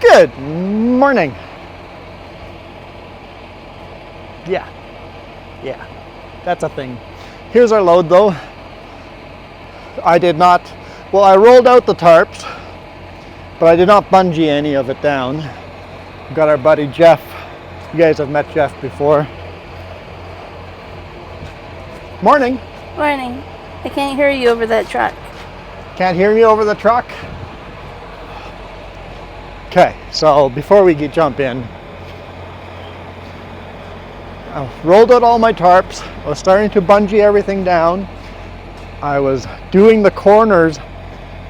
Good morning. Yeah, that's a thing. Here's our load though. I rolled out the tarps, but I did not bungee any of it down. We've got our buddy Jeff. You guys have met Jeff before. Morning. Morning. I can't hear you over that truck. Can't hear me over the truck? Okay, so before we jump in, I rolled out all my tarps. I was starting to bungee everything down. I was doing the corners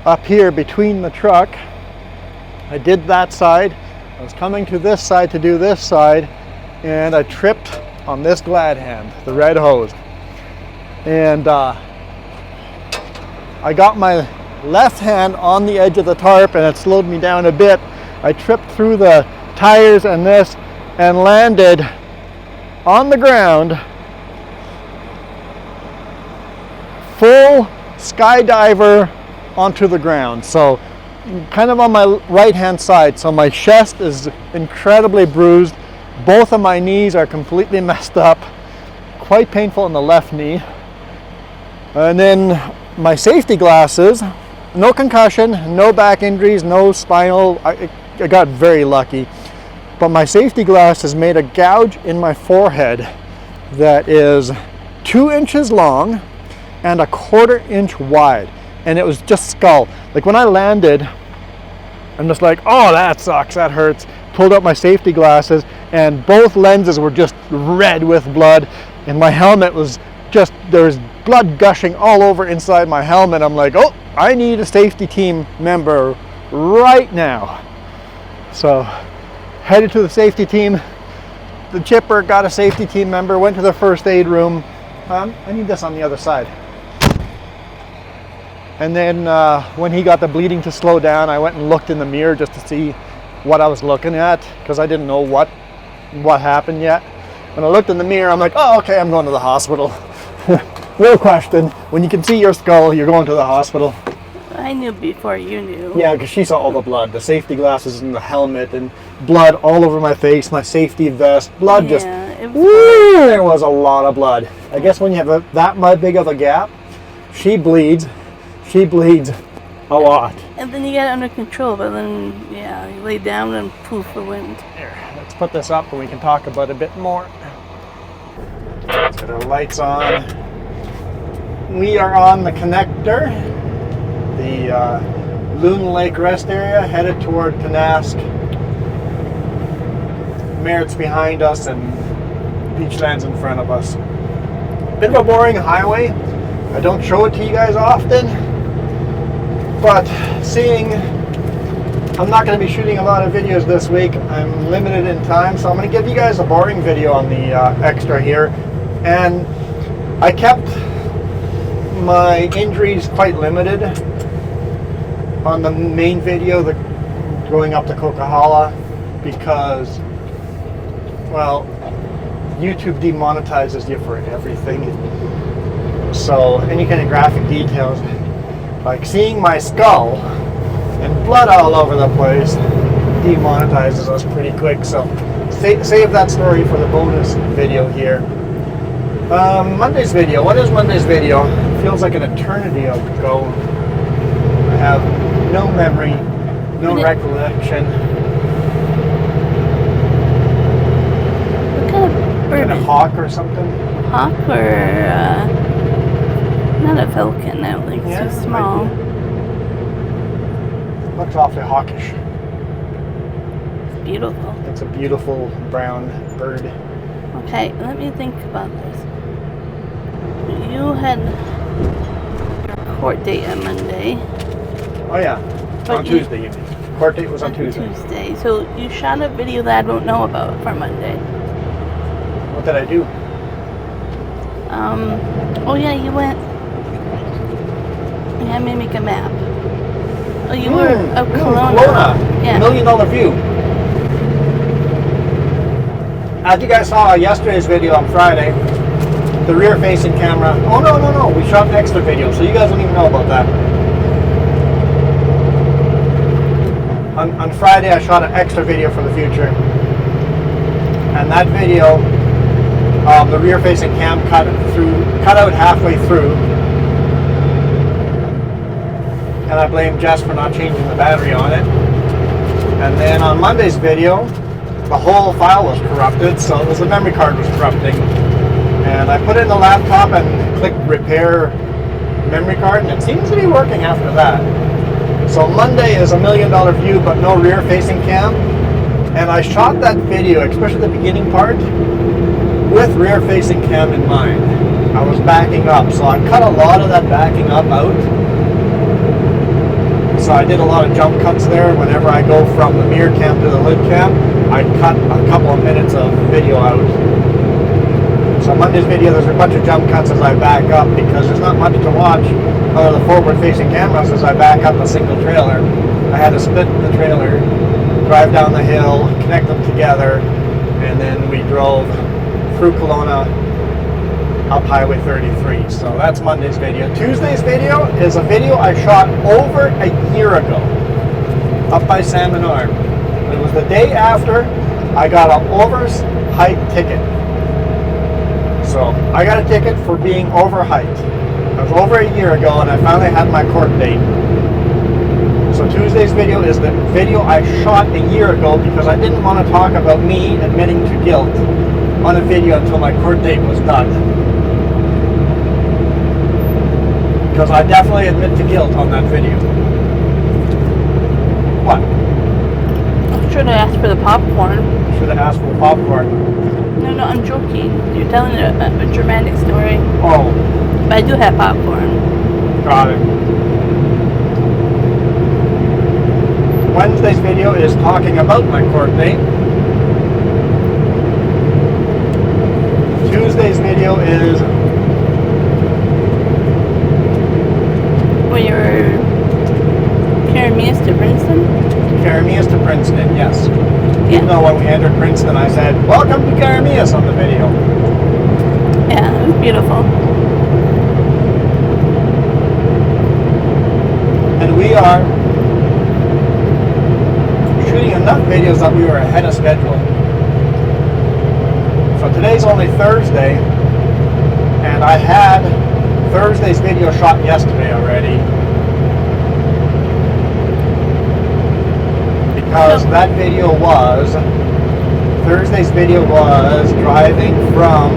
up here between the truck. I did that side. I was coming to this side to do this side, and I tripped on this glad hand, the red hose. And I got my left hand on the edge of the tarp, and it slowed me down a bit. I tripped through the tires and this and landed on the ground, full skydiver onto the ground. So kind of on my right hand side. So my chest is incredibly bruised. Both of my knees are completely messed up. Quite painful in the left knee. And then my safety glasses, no concussion, no back injuries, no spinal. I got very lucky. But my safety glasses made a gouge in my forehead that is 2 inches long and 1/4 inch wide. And it was just skull. Like when I landed, I'm just like, oh, that sucks, that hurts. Pulled out my safety glasses and both lenses were just red with blood. And my helmet was just, there was blood gushing all over inside my helmet. I'm like, oh, I need a safety team member right now. So headed to the safety team. The chipper got a safety team member, went to the first aid room. I need this on the other side. And then when he got the bleeding to slow down, I went and looked in the mirror just to see what I was looking at, because I didn't know what happened yet. When I looked in the mirror, I'm like, oh, okay, I'm going to the hospital. No question. When you can see your skull, you're going to the hospital. I knew before you knew. Yeah, because she saw all the blood, the safety glasses and the helmet, and blood all over my face, my safety vest, blood there was a lot of blood. I guess when you have that big of a gap, she bleeds a lot. And then you get it under control, but then, yeah, you lay down and poof, it went. Here, let's put this up and we can talk about it a bit more. Let's get our lights on. We are on the connector, the Loon Lake Rest area, headed toward Pennask. Merritt's behind us and Beachland's in front of us. Bit of a boring highway. I don't show it to you guys often, but seeing I'm not going to be shooting a lot of videos this week, I'm limited in time, so I'm going to give you guys a boring video on the extra here. And I kept my injuries quite limited on the main video, the going up to Coquihalla, because, well, YouTube demonetizes you for everything. So any kind of graphic details, like seeing my skull and blood all over the place, demonetizes us pretty quick. So save that story for the bonus video here. Monday's video. What is Monday's video? It feels like an eternity ago. I have no memory, no recollection. What kind of bird? Kind of hawk or something? Hawk or not a falcon? I don't think it's too small. Looks awfully hawkish. It's beautiful. It's a beautiful brown bird. Okay, let me think about this. You had your court date on Monday. Oh yeah, on Tuesday you mean. Court date was on Tuesday. Tuesday. So you shot a video that I don't know about for Monday. What did I do? Oh yeah, you went. You had me make a map. Oh, you were of Kelowna. Yeah. $1 million view. As you guys saw yesterday's video on Friday, the rear-facing camera. Oh no! We shot an extra video, so you guys don't even know about that. on Friday I shot an extra video for the future, and that video, the rear-facing cam cut out halfway through, and I blame Jess for not changing the battery on it. And then on Monday's video, the whole file was corrupted, so it was the memory card was corrupting. And I put it in the laptop and clicked repair memory card, and it seems to be working after that. So Monday is $1 million view, but no rear-facing cam. And I shot that video, especially the beginning part, with rear-facing cam in mind. I was backing up, so I cut a lot of that backing up out. So I did a lot of jump cuts there. Whenever I go from the mirror cam to the hood cam, I cut a couple of minutes of video out. So Monday's video, there's a bunch of jump cuts as I back up, because there's not much to watch other than the forward-facing cameras as I back up a single trailer. I had to split the trailer, drive down the hill, connect them together, and then we drove through Kelowna up Highway 33. So that's Monday's video. Tuesday's video is a video I shot over a year ago up by Salmon Arm. It was the day after I got an over-height ticket. So I got a ticket for being over height. It was over a year ago, and I finally had my court date. So Tuesday's video is the video I shot a year ago, because I didn't want to talk about me admitting to guilt on a video until my court date was done. Because I definitely admit to guilt on that video. What? I should have asked for the popcorn. Should have asked for the popcorn. No, I'm joking. You're telling a dramatic story. Oh. But I do have popcorn. Got it. Wednesday's video is talking about my court date. Tuesday's video is when you're carrying me to Princeton? Caramias to Princeton, yes. Yeah. Even though when we entered Princeton, I said, "Welcome to Caramias" on the video. Yeah, it was beautiful. And we are shooting enough videos that we were ahead of schedule. So today's only Thursday, and I had Thursday's video shot yesterday already. Because that video was, Thursday's video was driving from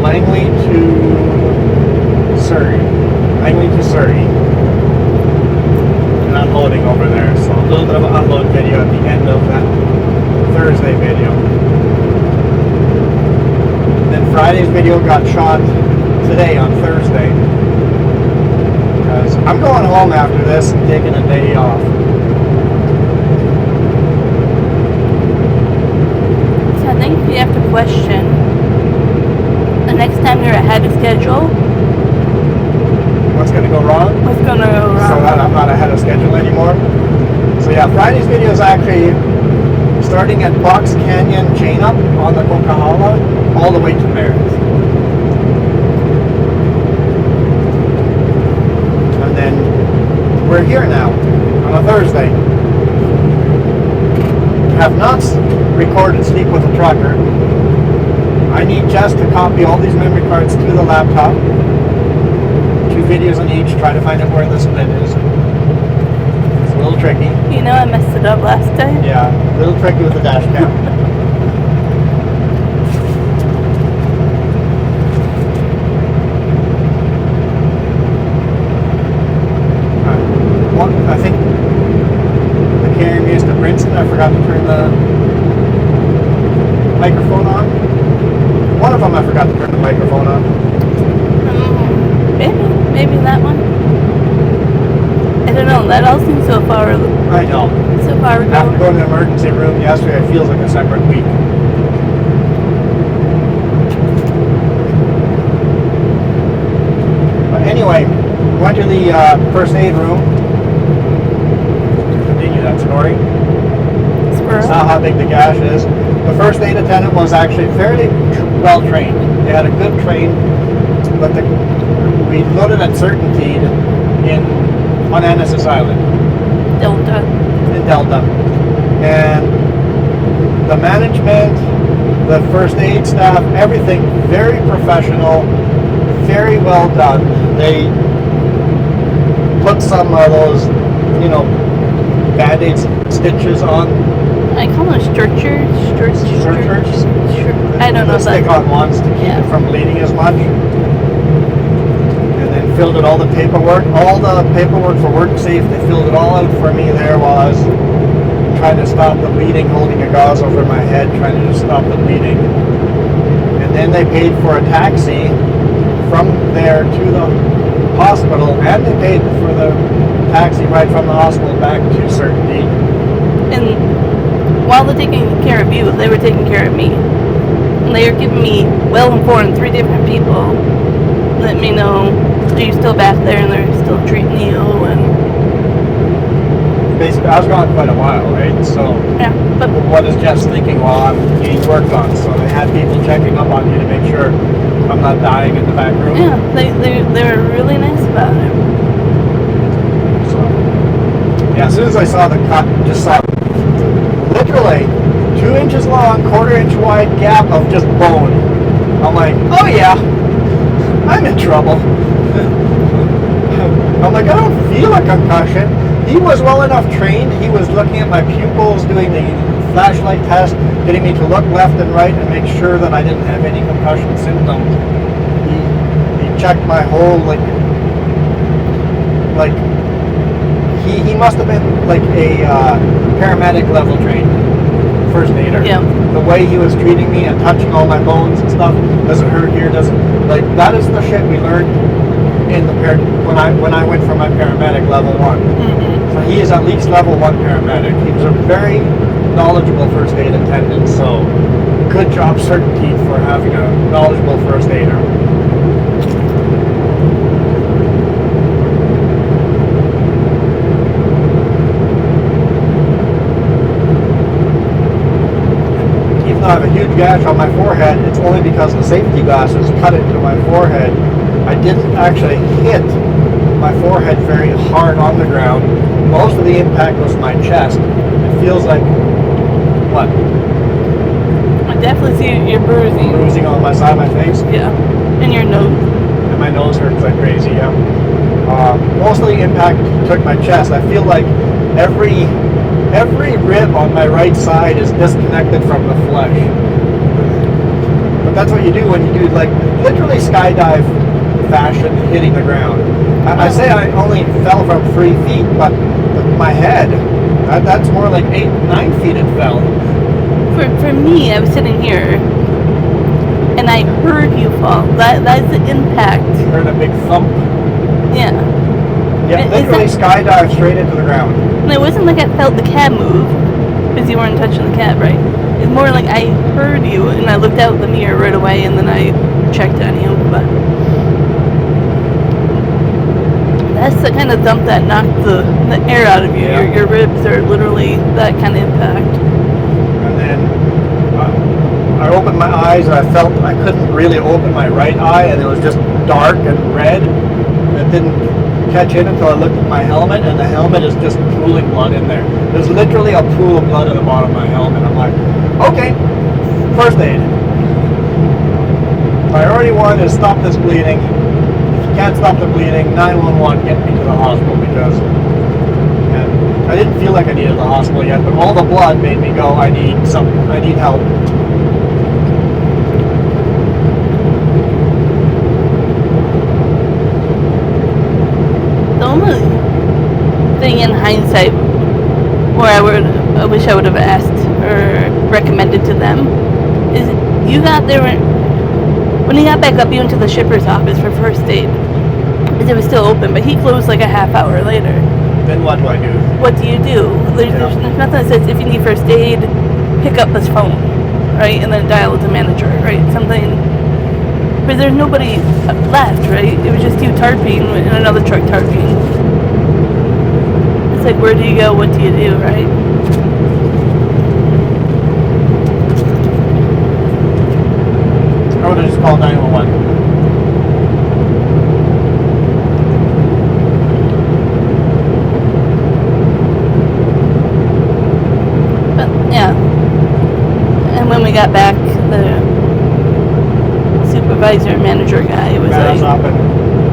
Langley to Surrey. And unloading over there. So a little bit of an unload video at the end of that Thursday video. Then Friday's video got shot today on Thursday. Because I'm going home after this and taking a day off. So I think we have to question the next time you're ahead of schedule. What's going to go wrong? What's going to go wrong? So that I'm not ahead of schedule anymore. So yeah, Friday's video is actually starting at Box Canyon Chain Up on the Coquihalla all the way to Merritt. And then we're here now on a Thursday. Have not recorded Sleep with a Trucker. I need Jess to copy all these memory cards to the laptop. 2 videos on each, try to find out where the split is. It's a little tricky. You know I messed it up last time. Yeah, a little tricky with the dash cam. I think the carrying me is to Princeton. I forgot to turn the microphone on. One of them I forgot to turn the microphone on. Maybe that one. I don't know. That all seems so far. I know. So far ago. After going to the emergency room yesterday, it feels like a separate week. But anyway, went to the first aid room. Continue that story. Saw how big the gash is. The first aid attendant was actually fairly well trained. They had a good train, but we loaded at Certainty in on Annis's Island Delta. in Delta. And the management, the first aid staff, everything very professional, very well done. They put some of those, Band-Aid stitches on. I call them stretchers. Stretchers? I don't know The stick-on ones to keep it from bleeding as much. And then filled all the paperwork for work safe. They filled it all out for me there while I was trying to stop the bleeding, holding a gauze over my head, trying to just stop the bleeding. And then they paid for a taxi from there to the hospital, and they paid for the taxi ride from the hospital back to Certainty. And while they're taking care of you, they were taking care of me. And they were giving me well-informed 3 different people. Let me know, are you still back there, and they're still treating you, and basically, I was gone quite a while, right? So, yeah, but what is Jeff's thinking while I'm being worked on? So they had people checking up on me to make sure I'm not dying in the back room. yeah, they were really nice about it. So, yeah, as soon as I saw the cut, just saw literally 2 inches long, 1/4 inch wide gap of just bone. I'm like, oh yeah, I'm in trouble. I'm like, I don't feel a concussion. He was well enough trained. He was looking at my pupils, doing the flashlight test, getting me to look left and right and make sure that I didn't have any concussion symptoms. He checked my whole, he must have been like a paramedic level trained first aider. Yeah. The way he was treating me and touching all my bones and stuff, doesn't hurt here, that is the shit we learned in the when I went for my paramedic level 1. Mm-hmm. So he is at least level 1 paramedic. He was a very knowledgeable first aid attendant, so good job Certainty for having a knowledgeable first aider. Even though I have a huge gash on my forehead, it's only because the safety glasses cut into my forehead. I didn't actually hit my forehead very hard on the ground. Most of the impact was my chest. It feels like, what? I definitely see you're bruising. Bruising on my side of my face. Yeah. And your nose. And my nose hurts like crazy, yeah. Most of the impact took my chest. I feel like every rib on my right side is disconnected from the flesh. But that's what you do when you do, literally skydive fashion hitting the ground. I say I only fell from 3 feet, but my head, that's more like 8, 9 feet it fell. For me, I was sitting here, and I heard you fall. That's the impact. I heard a big thump. Yeah. Yeah, literally skydive straight into the ground. And it wasn't like I felt the cab move, because you weren't touching the cab, right? It's more like I heard you, and I looked out the mirror right away, and then I checked on you, but that's the kind of thump that knocked the air out of you. Yeah. Your ribs are literally that kind of impact. And then I opened my eyes and I felt I couldn't really open my right eye, and it was just dark and red. It didn't catch in until I looked at my helmet, and the helmet is just pooling blood in there. There's literally a pool of blood at the bottom of my helmet. I'm like, okay, first aid. Priority 1 is stop this bleeding. Can't stop the bleeding, 911, get me to the hospital, because I didn't feel like I needed the hospital yet, but all the blood made me go, I need help. The only thing in hindsight where I wish I would have asked or recommended to them is you got there when he got back up, you went to the shipper's office for first aid. It was still open, but he closed like a half hour later. Then what do I do? What do you do? There's nothing that says if you need first aid, pick up this phone, right? And then dial the manager, right? Something. But there's nobody left, right? It was just you tarping and another truck tarping. It's like, where do you go? What do you do, right? I would have just called 911. got back, the supervisor manager guy was Met us like, up and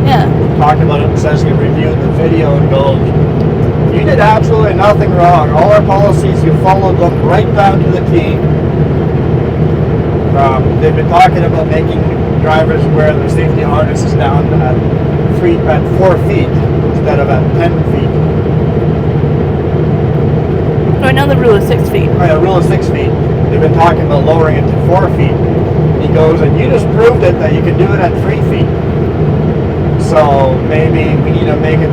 yeah, talked about it and says he reviewed the video and goes, "You did absolutely nothing wrong. All our policies, you followed them right down to the T." They've been talking about making drivers wear their safety harnesses down at 4 feet instead of at 10 feet. right now the rule is 6 feet. Right, a rule of 6 feet. They've been talking about lowering it to 4 feet. He goes, and you just proved it that you can do it at 3 feet. So maybe we need to make it,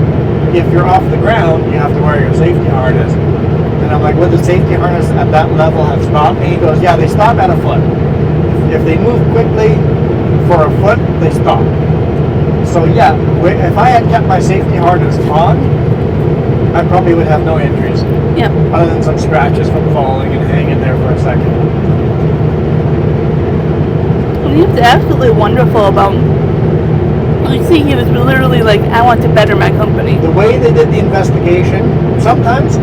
if you're off the ground, you have to wear your safety harness. And I'm like, would the safety harness at that level have stopped me? He goes, yeah, they stop at a foot. If they move quickly for a foot, they stop. So yeah, if I had kept my safety harness on, I probably would have no injuries. Yeah. Other than some scratches from falling and hanging there for a second. And he was absolutely wonderful about, you see, he was literally like, I want to better my company. The way they did the investigation, sometimes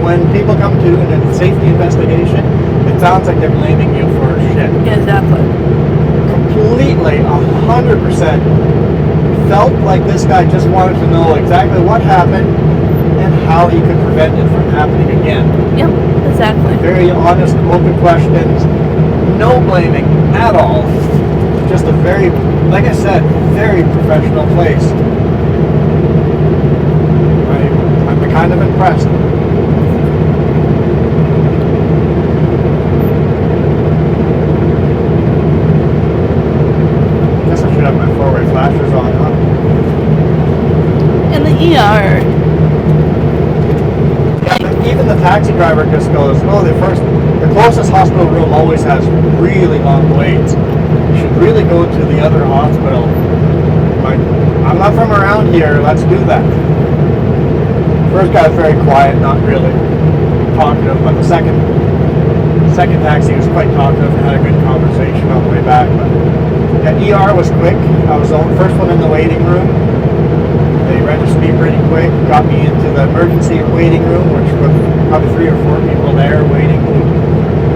when people come to do a safety investigation, it sounds like they're blaming you for shit. Yeah, exactly. Completely, 100% felt like this guy just wanted to know exactly what happened and how he could prevent it from happening again. Yep, exactly. Very honest, open questions, no blaming at all. Just a very, like I said, very professional place. I'm kind of impressed. I guess I should have my four-way flashers on, huh? In the ER, Even the taxi driver just goes, oh, the closest hospital room always has really long waits. You should really go to the other hospital. I'm not from around here, let's do that. First guy's very quiet, not really talkative, but the second taxi was quite talkative and had a good conversation on the way back. But yeah, ER was quick. I was the first one in the waiting room. They registered me pretty quick, got me into the emergency waiting room, which was probably 3 or 4 people there waiting.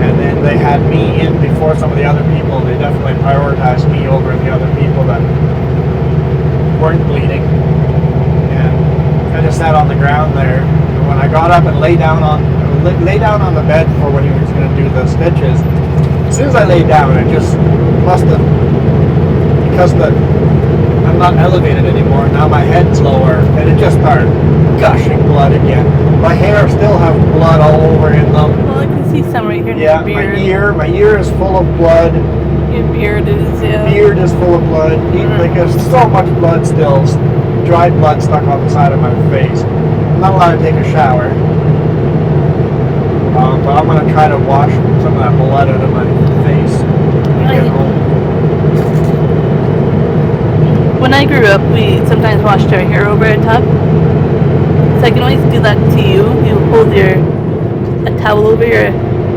And then they had me in before some of the other people. They definitely prioritized me over the other people that weren't bleeding. And I just sat on the ground there. And when I got up and lay down on the bed for when he was going to do the stitches, as soon as I laid down, it just must have, because I'm not elevated anymore, now my head's lower, and it just started gushing blood again. My hair still have blood all over in them. well, I can see some right here in Yeah, your beard. my ear is full of blood. Your beard is, yeah. Beard is full of blood. Like there's so much blood still, dried blood stuck on the side of my face. I'm not allowed to take a shower. But I'm going to try to wash some of that blood out of my face when I get home. When I grew up, we sometimes washed our hair over a tub. So I can always do that to you. You hold a towel over your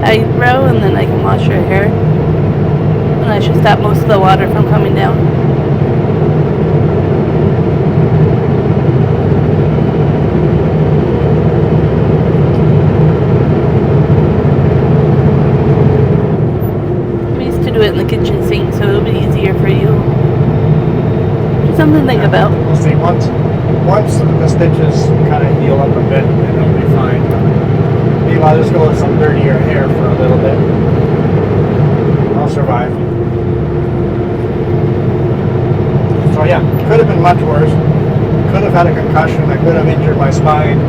eyebrow, and then I can wash your hair. And I should stop most of the water from coming down. We used to do it in the kitchen sink, so it'll be easier for you. Something to think about. We'll see. Once the stitches kind of heal up a bit, then it'll be fine. Maybe I'll just go with some dirtier hair for a little bit. I'll survive. So yeah, could have been much worse. Could have had a concussion. I could have injured my spine.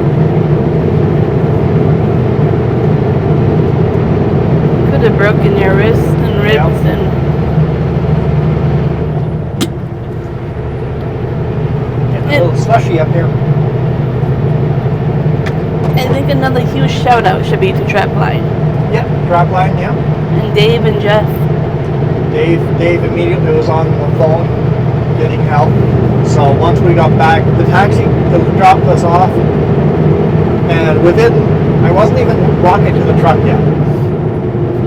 Could have broken your wrists and ribs and... A little slushy up here. I think another huge shout out should be to Trapline. Yeah, Trapline, yeah. And Dave and Jeff. Dave immediately was on the phone getting help. So once we got back, the taxi dropped us off, and I wasn't even walking to the truck yet.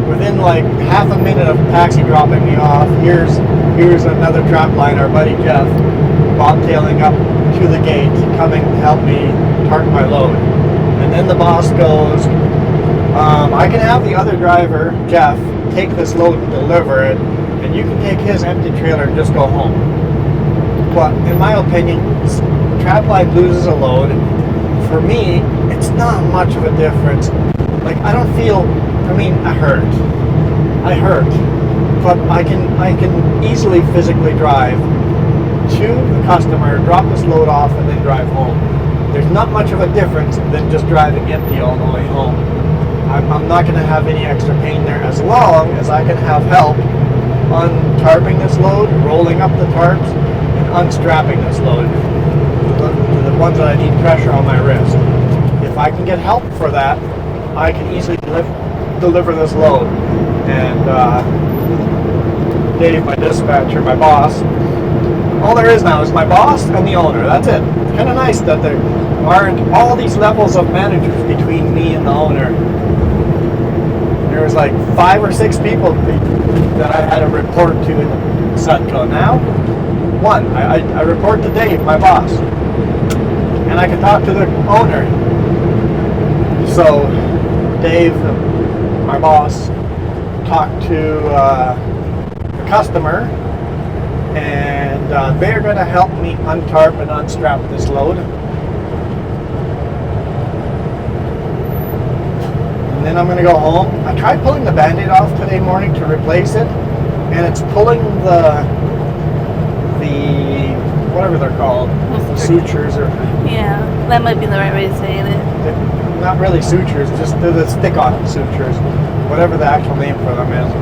Within like half a minute of the taxi dropping me off, here's another Trapline, our buddy Jeff, bobtailing up to the gate, coming to help me tarp my load. And then the boss goes, I can have the other driver, Jeff, take this load and deliver it, and you can take his empty trailer and just go home. But in my opinion, trap line loses a load. For me, it's not much of a difference. Like, I don't feel, I hurt, but I can easily physically drive to the customer, drop this load off, and then drive home. There's not much of a difference than just driving empty all the way home. I'm not going to have any extra pain there as long as I can have help untarping this load, rolling up the tarps, and unstrapping this load. The ones that I need pressure on my wrist. If I can get help for that, I can easily deliver this load. And Dave, my dispatcher, my boss, all there is now is my boss and the owner. That's it. It's kind of nice that there aren't all these levels of managers between me and the owner. There was like 5 or 6 people that I had to report to in Sutco. Now, one. I report to Dave, my boss. And I can talk to the owner. So, Dave, my boss, talked to the customer, and they're going to help me untarp and unstrap this load. And then I'm going to go home. I tried pulling the Band-Aid off today morning to replace it, and it's pulling the whatever they're called, sutures or... Yeah, that might be the right way to say it. Not really sutures, just the stick-on sutures, whatever the actual name for them is.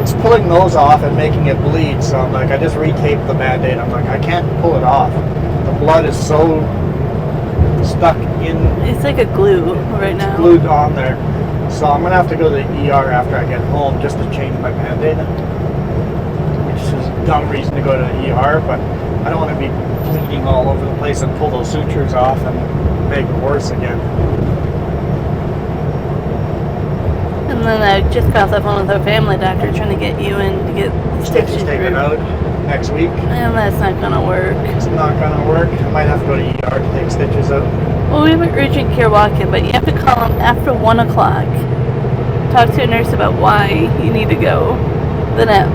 It's pulling those off and making it bleed, so I'm like, I just retaped the Band-Aid. I'm like, I can't pull it off. The blood is so stuck in. It's like a glue right now. Glued on there. So I'm going to have to go to the ER after I get home just to change my Band-Aid. Which is a dumb reason to go to the ER, but I don't want to be bleeding all over the place and pull those sutures off and make it worse again. And then I just got off the phone with our family doctor trying to get you in to get Stitches taken out next week. And that's not going to work. It's not going to work. I might have to go to ER to take stitches out. Well, we have an urgent care walk-in, but you have to call them after 1 o'clock. Talk to a nurse about why you need to go. Then at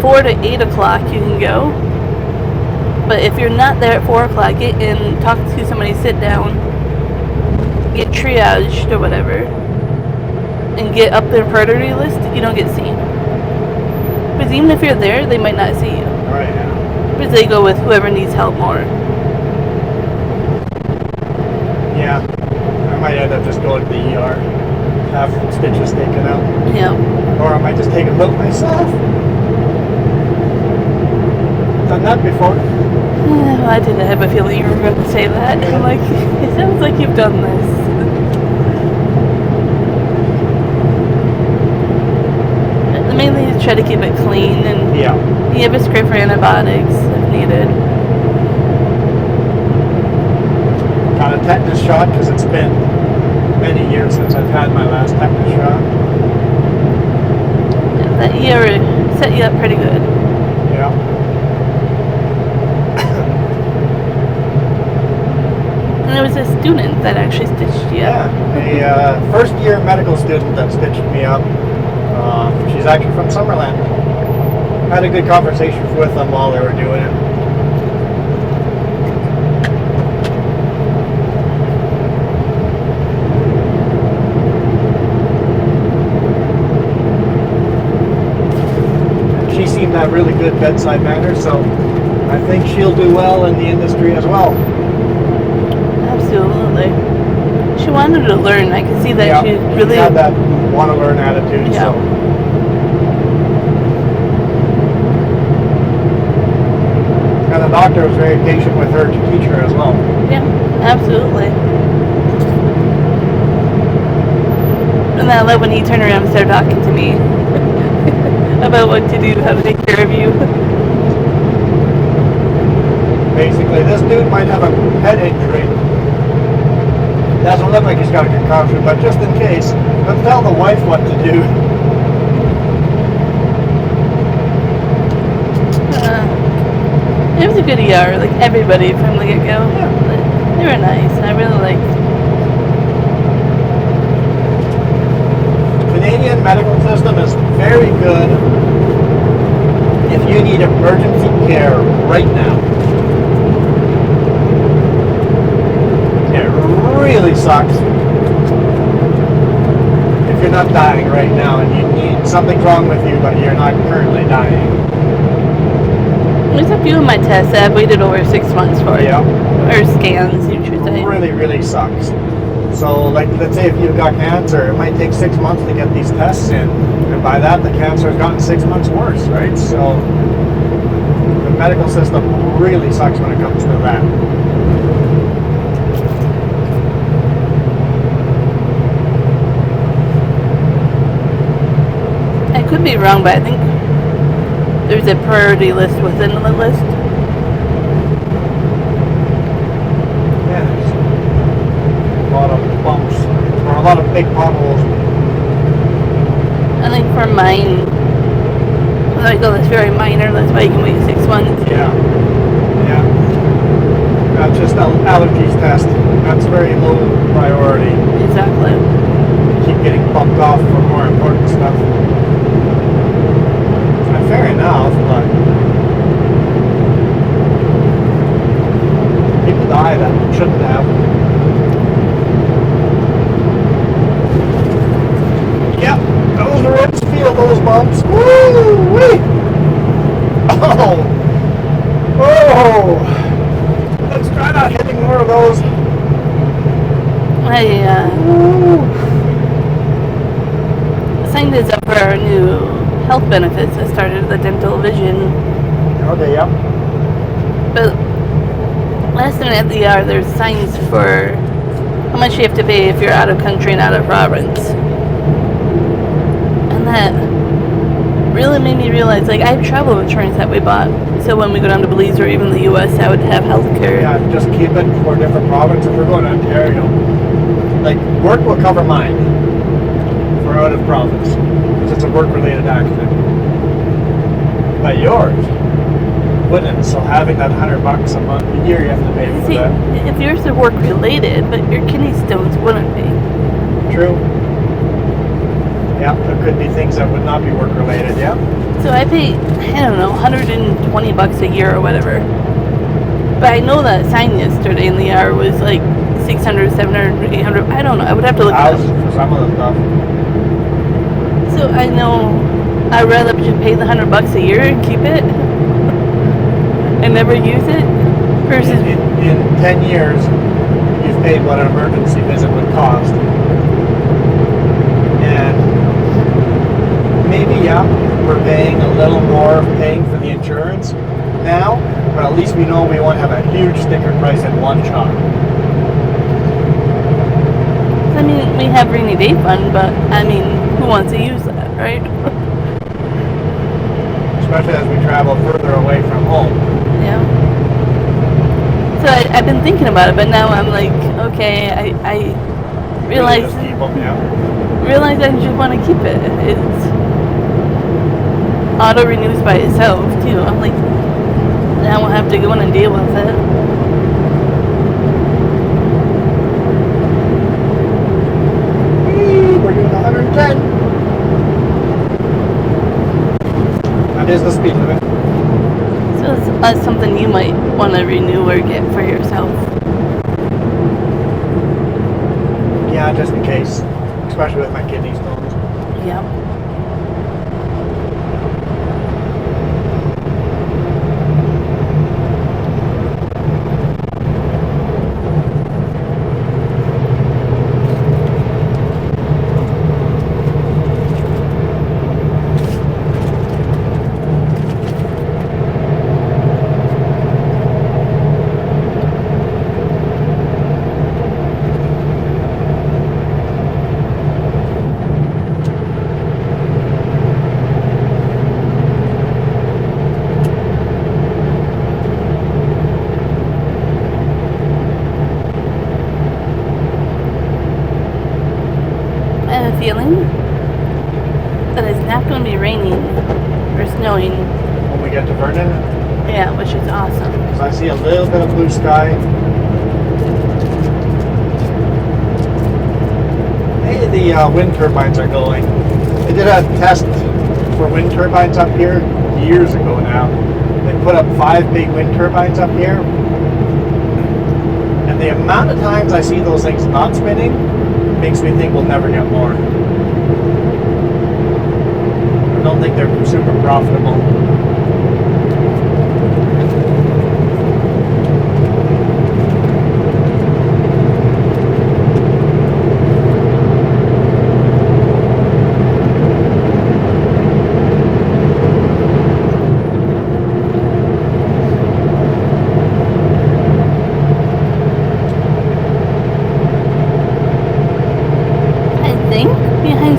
4 to 8 o'clock you can go. But if you're not there at 4 o'clock, get in, talk to somebody, sit down, get triaged or whatever, and get up their priority list, you don't get seen. Because even if you're there, they might not see you. Right, yeah. Because they go with whoever needs help more. Yeah. I might end up just going to the ER, have stitches taken out. Yeah. Or I might just take a look myself. Done that before. Oh, I didn't have a feeling you were going to say that. I'm like, it sounds like you've done this. The main thing is try to keep it clean, and Yeah. you have a script for antibiotics if needed. Got a tetanus shot because it's been many years since I've had my last tetanus shot. Yeah, that year set you up pretty good. Yeah. And there was a student that actually stitched you up. Yeah, a first year medical student that stitched me up. She's actually from Summerland. Had a good conversation with them while they were doing it. She seemed to have really good bedside manner, so I think she'll do well in the industry as well. Absolutely. She wanted to learn. I could see that she really had that want to learn attitude. Yeah. So. And the doctor was very patient with her to teach her as well. Yeah, absolutely. And I love when he turned around and started talking to me about what to do, how to take care of you. Basically, this dude might have a head injury. Doesn't look like he's got a concussion, but just in case, let's tell the wife what to do. It was a good ER, like everybody from the get-go. Yeah. They were nice. I really liked. sucks. If you're not dying right now and you need something's wrong with you, but you're not currently dying. There's a few of my tests that I've waited over 6 months for. Yeah. Or scans, you should say. It really, really sucks. So, like, let's say if you've got cancer, it might take 6 months to get these tests in. And by that, the cancer has gotten 6 months worse, right? So, the medical system really sucks when it comes to that. I could be wrong, but I think there's a priority list within the list. Yeah, there's a lot of bumps, or a lot of big potholes. I think for mine, like, oh, that's very minor, that's why you can wait 6 months. Yeah. Yeah. That's just allergies test. That's very low priority. Exactly. Keep getting bumped off for more important stuff. And fair enough, but people die that shouldn't have. Yep, those ribs feel those bumps. Woo-wee! Oh! Oh! Let's try not hitting more of those. I signed this up for our new health benefits. I started the dental vision. Okay, yep. But last time at the ER, there's signs for how much you have to pay if you're out of country and out of province. And that really made me realize, like, I have travel insurance that we bought. So when we go down to Belize or even the US, I would have health care. Yeah, just keep it for different provinces. If we're going to Ontario, like, work will cover mine for out of province, because it's a work-related accident. But yours wouldn't, so having that $100 a month, a year you have to pay for See, that. if yours are work related, but your kidney stones wouldn't be. True. Yeah, there could be things that would not be work-related, yeah. So I pay, I don't know, $120 a year or whatever. But I know that sign yesterday in the ER was like 600, 700, 800, I don't know, I would have to look it up. Thousands for some of the stuff. So I know I'd rather just pay the $100 a year and keep it and never use it versus In 10 years, you've paid what an emergency visit would cost. And maybe, yeah, we're paying a little more paying for the insurance now, but at least we know we won't have a huge sticker price in one shot. I mean, we have rainy day fund, but I mean, who wants to use that, right? Especially as we travel further away from home. Yeah. So I've been thinking about it, but now I'm like, okay, I realize Just keep them, yeah. I just want to keep it. It's auto renews by itself too. I'm like, I won't have to go in and deal with it. We're doing 110. That is the speed limit. So that's something you might want to renew or get for yourself. Yeah, just in case. Especially with my kidney stones. Yeah. Feeling that it's not going to be raining or snowing. When we get to Vernon, Yeah, which is awesome. so I see a little bit of blue sky. Hey, the wind turbines are going. They did a test for wind turbines up here years ago now. They put up 5 big wind turbines up here, and the amount of times I see those things not spinning makes me think we'll never get more. I don't think they're super profitable.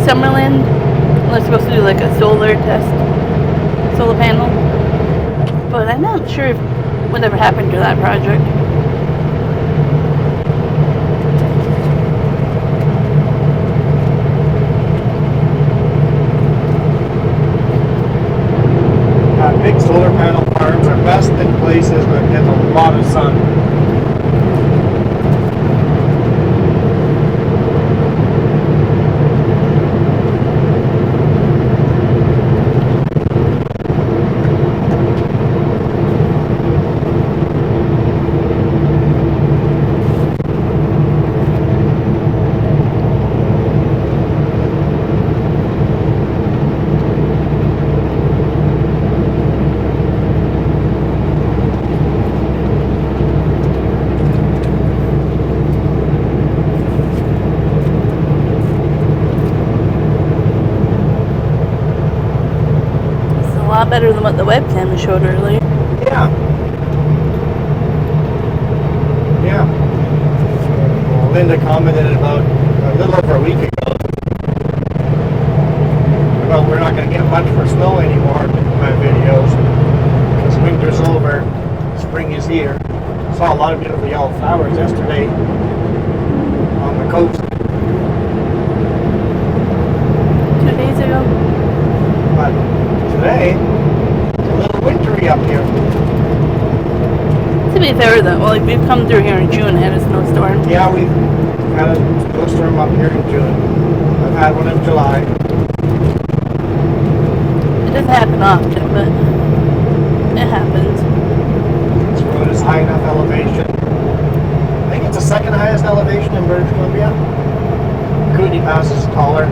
Summerland, we're supposed to do like a solar test, solar panel, but I'm not sure if whatever happened to that project. Big solar panel farms are best in places that get a lot of sun. Better than what the webcam showed earlier. Yeah. Yeah. Well, Linda commented about a little over a week ago about we're not going to get much for snow anymore in my videos because winter's over, spring is here. Saw a lot of beautiful yellow flowers yesterday on the coast. 2 days ago. But today, it's a little wintry up here. To be fair though, like we've come through here in June and had a snowstorm. Yeah, we've had a snowstorm up here in June. I've had one in July. It doesn't happen often, but it happens. This road is high enough elevation. I think it's the second highest elevation in British Columbia. Kootenai Pass is taller,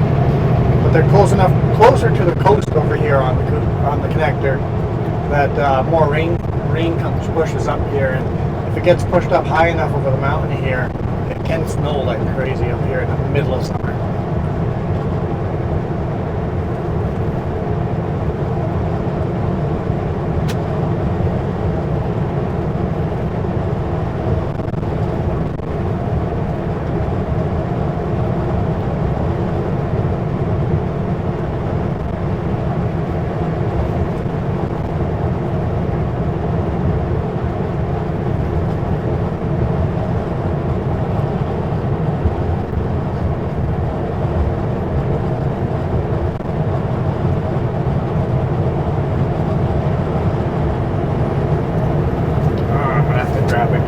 but they're closer to the coast over here on the connector that more rain pushes up here, and if it gets pushed up high enough over the mountain here, it can snow like crazy up here in the middle of summer.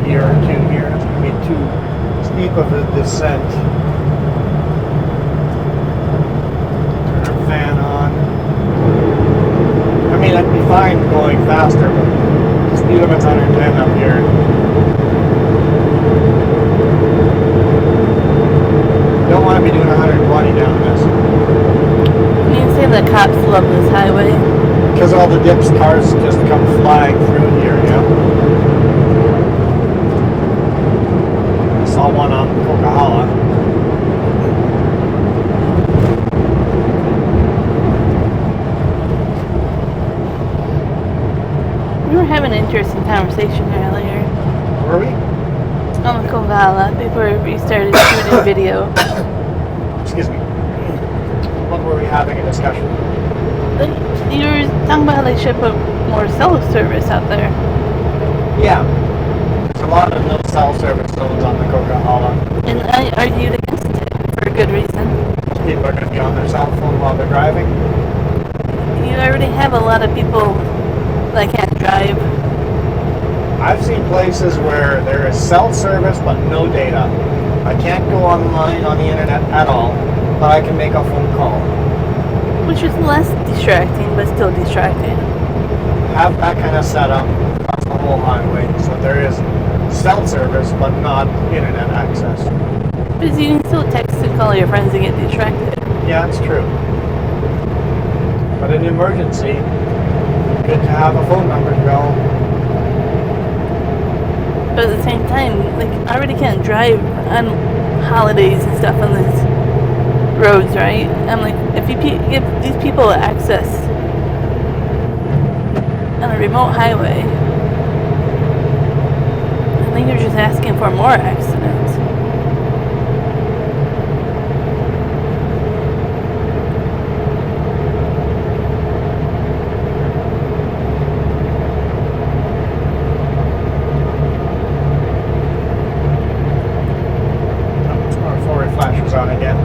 Year or two here. It's going to be too steep of a descent. Turn our fan on. I mean, I'd be fine going faster, but the speed limit's 110 up here. Don't want to be doing 120 down this. You can say the cops love this highway. Because all the dips cars just come flying through here, you know? Saw one on Coquihalla. We were having an interesting conversation earlier. Were we? On the Coquihalla before we started shooting video. Excuse me. What were we having a discussion? You were talking about how they should put more cell service out there. Yeah. There's a lot of no cell service zones on the Coquihalla. And I argued against it for a good reason. People are going to be on their cell phone while they're driving. You already have a lot of people that can't drive. I've seen places where there is cell service but no data. I can't go online on the internet at all, but I can make a phone call. Which is less distracting, but still distracting. Have that kind of setup across the whole highway, so there is cell service, but not internet access. Because you can still text and call your friends and get distracted. Yeah, it's true. But in an emergency, good to have a phone number to call. But at the same time, like, I already can't drive on holidays and stuff on these roads, right? I'm like, if you give these people access on a remote highway, I think you're just asking for more accidents. Our forward flashers on again.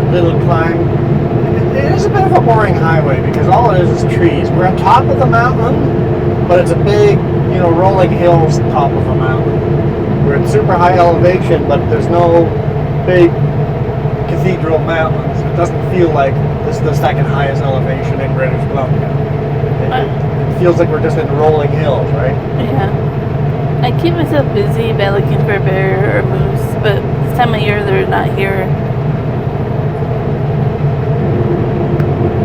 Little climb. It is a bit of a boring highway because all it is trees. We're on top of the mountain, but it's a big, rolling hills top of a mountain. We're at super high elevation, but there's no big cathedral mountains. It doesn't feel like this is the second highest elevation in British Columbia. It feels like we're just in rolling hills, right? Yeah. I keep myself busy by looking for a bear or a moose, but this time of year they're not here.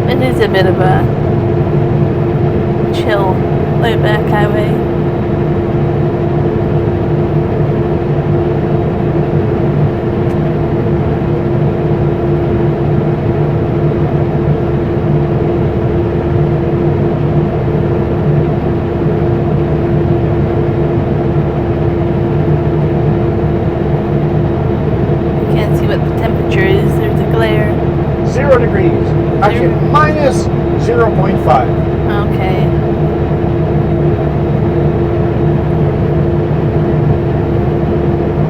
It is a bit of a chill, laid-back highway. You can't see what the temperature is. There's a glare. 0 degrees. Actually, minus 0.5. Okay.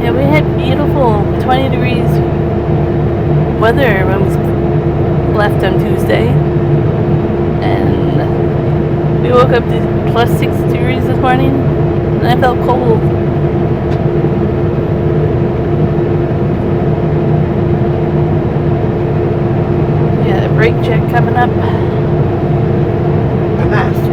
Yeah, we had beautiful 20 degrees weather when we left on Tuesday. And we woke up to plus 6 degrees this morning, and I felt cold. Yeah, brake check coming up. The mask.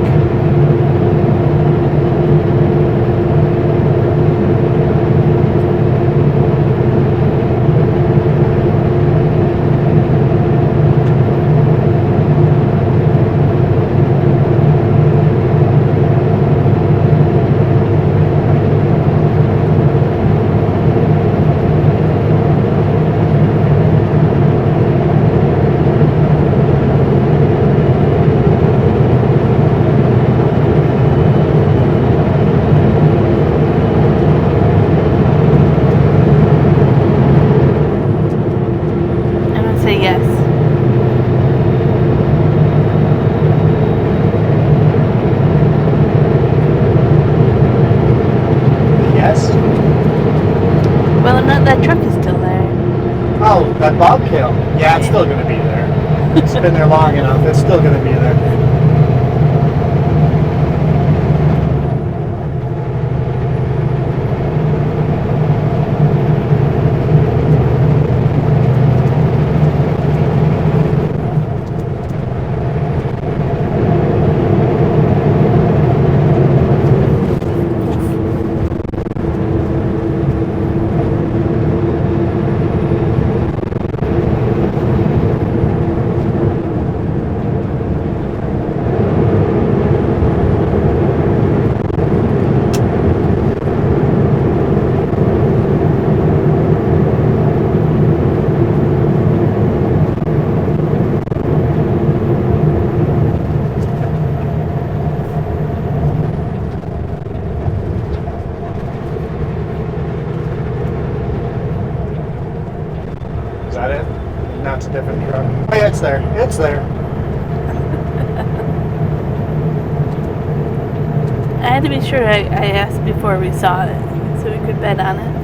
Oh, that bobtail. Yeah, it's still going to be there. It's been there long enough. It's still going to be there. That's a different truck. Oh yeah, it's there. It's there. I had to be sure I asked before we saw it, so we could bet on it.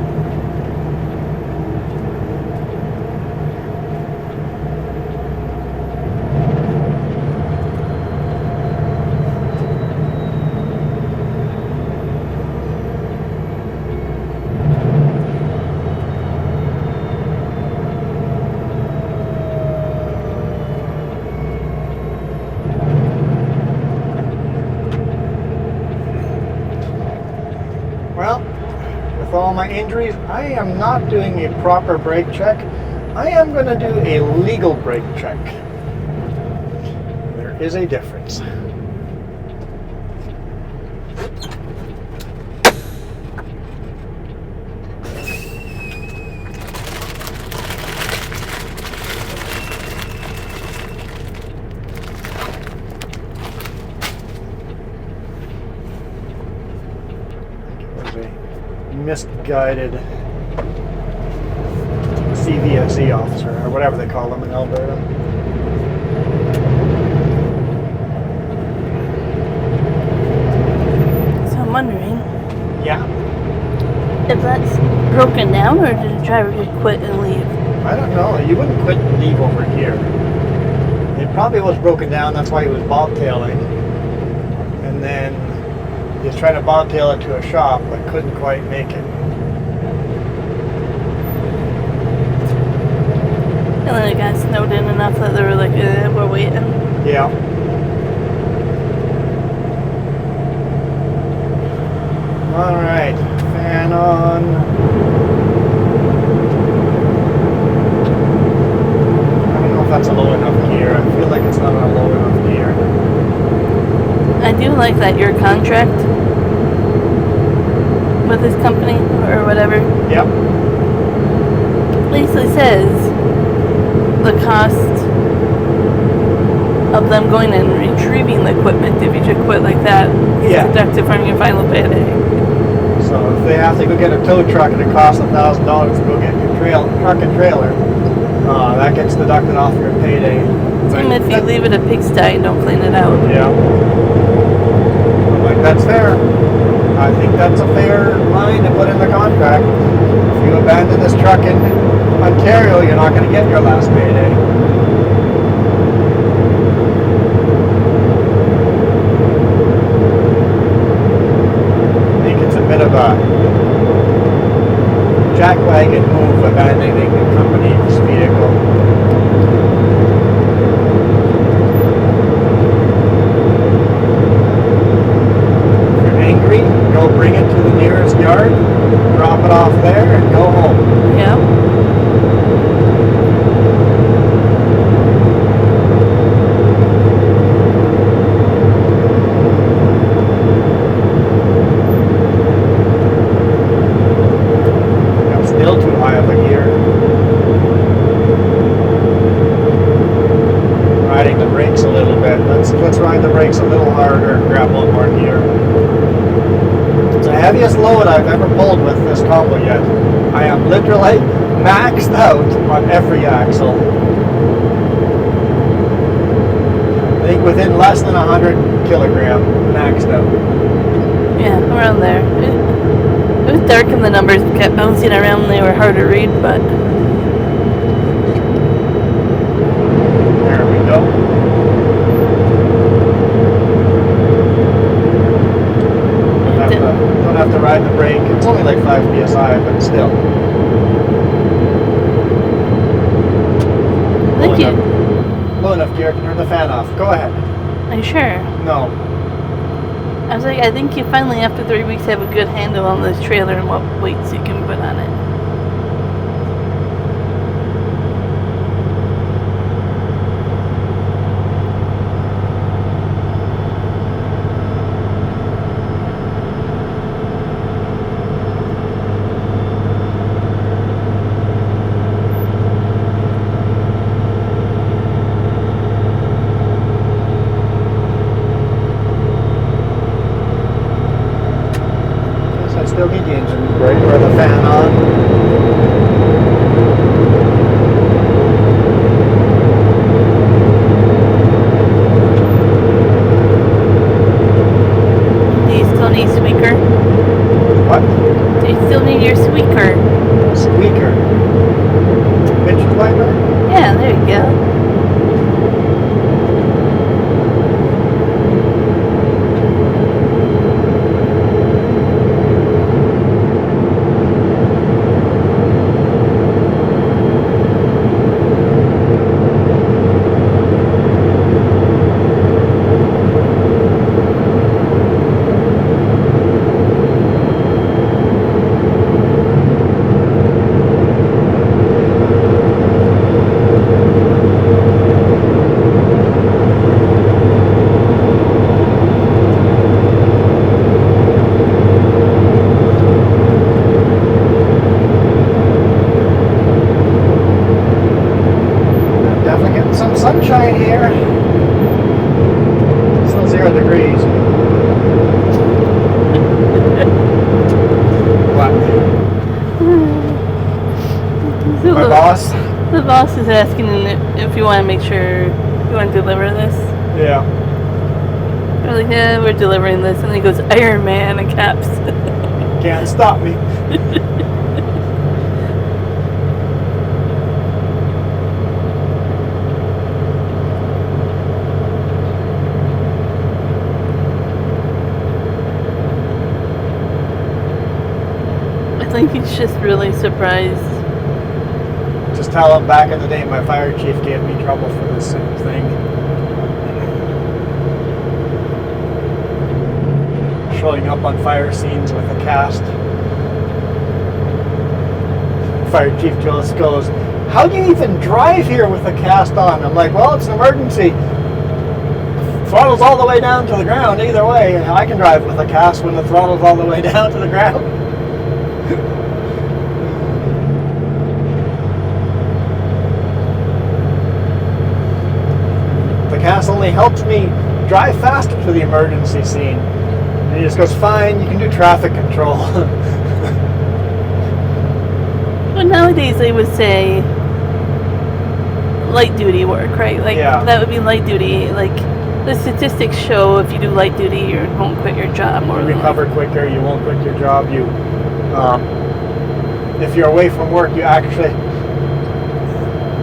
Well, with all my injuries, I am not doing a proper brake check. I am going to do a legal brake check. There is a difference. Misguided CVSE officer, or whatever they call them in Alberta. So I'm wondering, Yeah. if that's broken down, or did the driver just quit and leave? I don't know. You wouldn't quit and leave over here. It probably was broken down, that's why he was bobtailing. And then he was trying to bobtail it to a shop, but couldn't quite make it. And then it got snowed in enough that they were like, we're waiting. Yeah. Alright, fan on. I don't know if that's a low enough gear. I feel like it's not a low enough gear. I do like that your contract with this company or whatever Yep. basically says the cost of them going and retrieving the equipment if you just quit like that is Yeah. deducted from your final payday. So if they have to go get a tow truck and it costs $1,000 to go get your truck and trailer, that gets deducted off your payday. Same if you leave it a pigsty and don't clean it out. Yeah. I'm like, that's fair. I think that's a fair line to put in the contract. If you abandon this truck in Ontario, you're not going to get your last payday. I think it's a bit of a jackwagon move abandoning the company's vehicle. Go bring it to the nearest yard, drop it off there, and go home. Yeah. I'm still too high of a gear. Riding the brakes a little bit. Let's ride the brakes a little harder and grab one more gear. It's the heaviest load I've ever pulled with this combo yet. I am literally maxed out on every axle. I think within less than 100 kilogram maxed out. Yeah, around there. It was dark and the numbers kept bouncing around and they were hard to read, but There we go. Don't have to ride the brake. It's only like 5 psi, but still. thank you. Low enough gear, can turn the fan off. Go ahead. Are you sure? No. I was like, I think you finally, after 3 weeks, have a good handle on this trailer and what weights you can put on it. Still get the engine brake or the fan on. some sunshine here. Still 0 degrees. What? So My boss? The boss is asking if you want to make sure you want to deliver this. Yeah. We're like, yeah, we're delivering this. And he goes, Iron Man in caps. Can't stop me. I think he's just really surprised. Just tell him back in the day my fire chief gave me trouble for this same thing. Showing up on fire scenes with a cast. Fire chief just goes, how do you even drive here with a cast on? I'm like, well, it's an emergency. Throttle's all the way down to the ground. Either way, I can drive with a cast when the throttle's all the way down to the ground. The cast only helps me drive faster to the emergency scene. And he just goes, fine, you can do traffic control. But nowadays they would say light duty work, right? Like Yeah. that would be light duty. Like the statistics show if you do light duty, you won't quit your job more You than recover quicker, you won't quit your job. You, if you're away from work, you actually,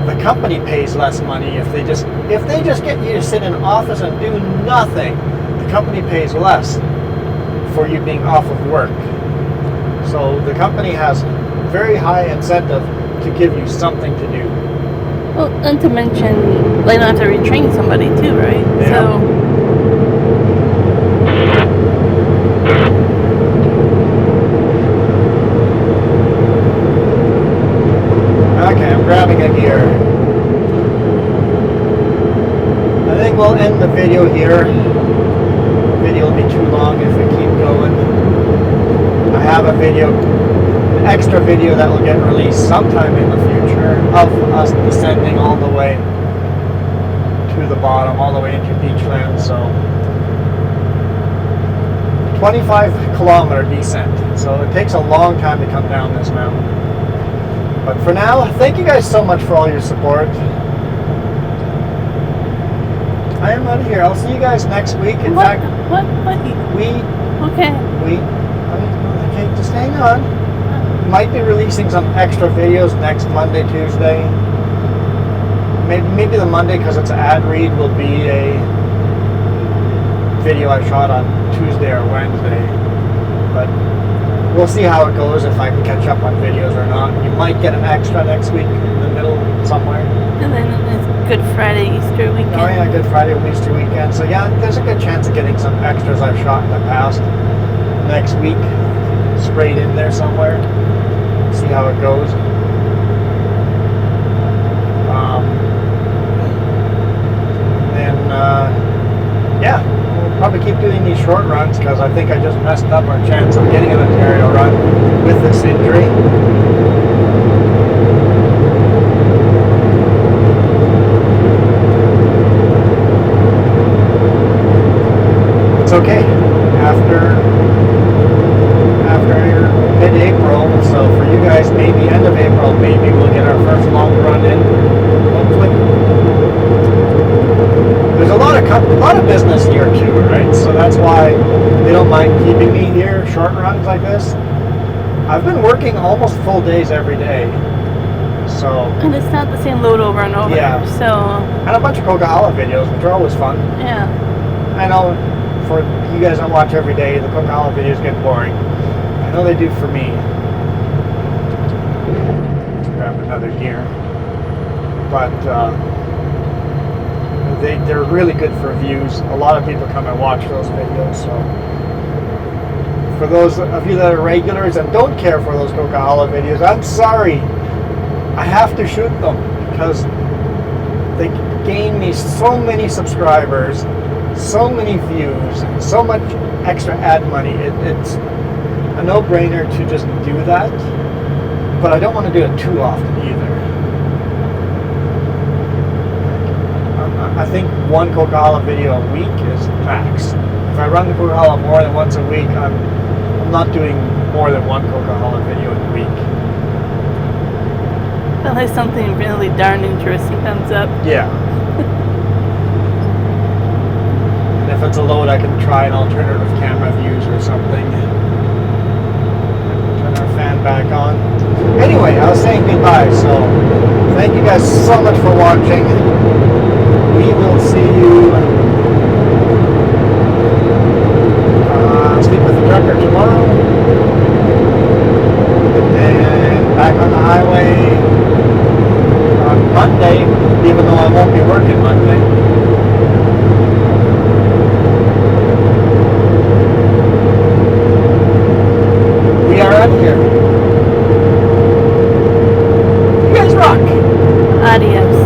the company pays less money. If they just get you to sit in an office and do nothing, the company pays less for you being off of work. So the company has very high incentive to give you something to do. Well, and to mention, they don't have to retrain somebody too, right? Yeah. So, Okay, I'm grabbing a gear. I think we'll end the video here. The video will be too long if we keep going. I have a video, an extra video that will get released sometime in the future of us descending all the way to the bottom, all the way into Beachland. So 25-kilometer descent. So it takes a long time to come down this mountain. But for now, thank you guys so much for all your support. I am out of here. I'll see you guys next week. In fact, Okay. Okay, just hang on. Might be releasing some extra videos next Monday, Tuesday. Maybe the Monday, because it's an ad read, will be a video I shot on Tuesday or Wednesday. But we'll see how it goes, if I can catch up on videos or not. You might get an extra next week in the middle somewhere. And then it's Good Friday, Easter weekend. Oh yeah, Good Friday, Easter weekend. So yeah, there's a good chance of getting some extras I've shot in the past next week sprayed in there somewhere. See how it goes. Yeah, we'll probably keep doing these short runs because I think I just messed up our chance of getting an Ontario run with this injury. It's okay. After mid-April, so for you guys, maybe end of April, maybe we'll get our first long run in. Hopefully. There's a lot of business here too, right? So that's why they don't mind keeping me here, short runs like this. I've been working almost full days every day. So. And it's not the same load over and over. Yeah. So. And a bunch of Coca-Cola videos, which are always fun. Yeah. I know for you guys that watch every day, the Coca-Cola videos get boring. I know they do for me. Let's grab another gear. But they're really good for views. A lot of people come and watch those videos. So for those of you that are regulars and don't care for those Coca-Cola videos, I'm sorry. I have to shoot them because they gain me so many subscribers, so many views, and so much extra ad money. It's a no-brainer to just do that, but I don't want to do it too often either. one Coca-Cola video a week is max. If I run the Coca-Cola more than once a week, I'm not doing more than one Coca-Cola video in a week. Unless something really darn interesting comes up. Yeah. And if it's a load, I can try an alternative camera views or something. Turn our fan back on. Anyway, I was saying goodbye, so thank you guys so much for watching. We will see you sleep with the trucker tomorrow. And back on the highway on Monday, even though I won't be working Monday. We are out here. You guys rock. Adios.